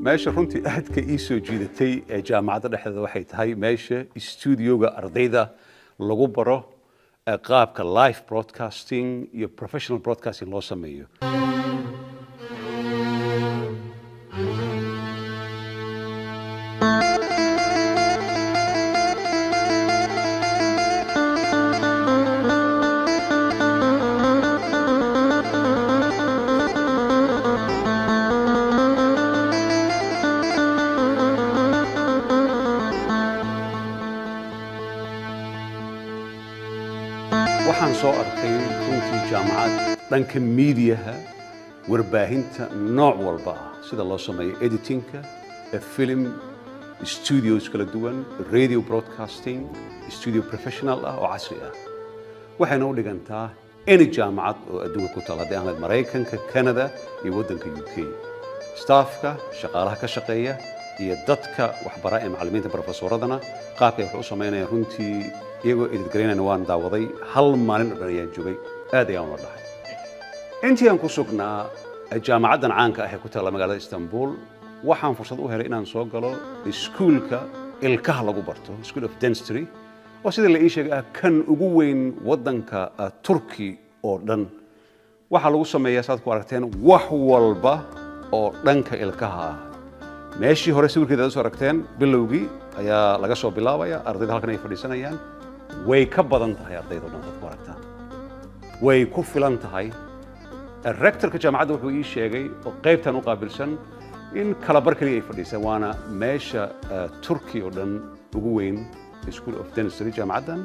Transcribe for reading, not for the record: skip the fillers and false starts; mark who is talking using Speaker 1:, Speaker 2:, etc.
Speaker 1: meesha runtii aadka ii soo jiidatay ee jaamacadda dhexdeeda waxay tahay meesha stuudioga ardayda lagu baro qaabka live broadcasting iyo professional broadcasting loo sameeyo. waxaan soo arkay runtii jaamacad dhanka miidiyaha warbaahinta nooc walba ah sida loo sameeyo editingka film studios kala duwan radio broadcasting studio professional ah oo casri ah waxayna u dhigantaa any jaamacad oo adduunka ku taal haddii aan leed Maraykanka Canada iyo waddanka UK staffka shaqaalaha ka shaqeeya iyo dadka waxbara ee macallimiinta professoradana qaabkay wax u sameynayaan runtii iyagoo edit gareynayna waan daawaday hal maalin oo dhan ayaan joogay aad ayaan ula dhahay intii aan ku sugnaa jaamacaddan caanka ah ee ku taala magaalada Istanbul waxaan fursad u helay inaan soo galo iskuulka ilkaha lagu barto School of Dentistry oo sida la ii sheegay kan ugu weyn waddanka Turkey oo dhan waxa lagu sameeyaa saad ku aragteen wax walba oo dhanka ilkaha ah meeshii hore sawirkeeda aad soo aragteen bilowgii ayaa laga soo bilaabaya ardayda halkan ay fadhiisanayaan way ka badan tahay ardayda dhan dadku aragtaan way ku filan tahay rectorka jaamacadda wuxuu ii sheegay oo qaybtan u qaabilsan in kala bar kaliya ay fadhiisaan waana meesha Turkey oo dhan ugu weyn School of Dentistry jaamacaddan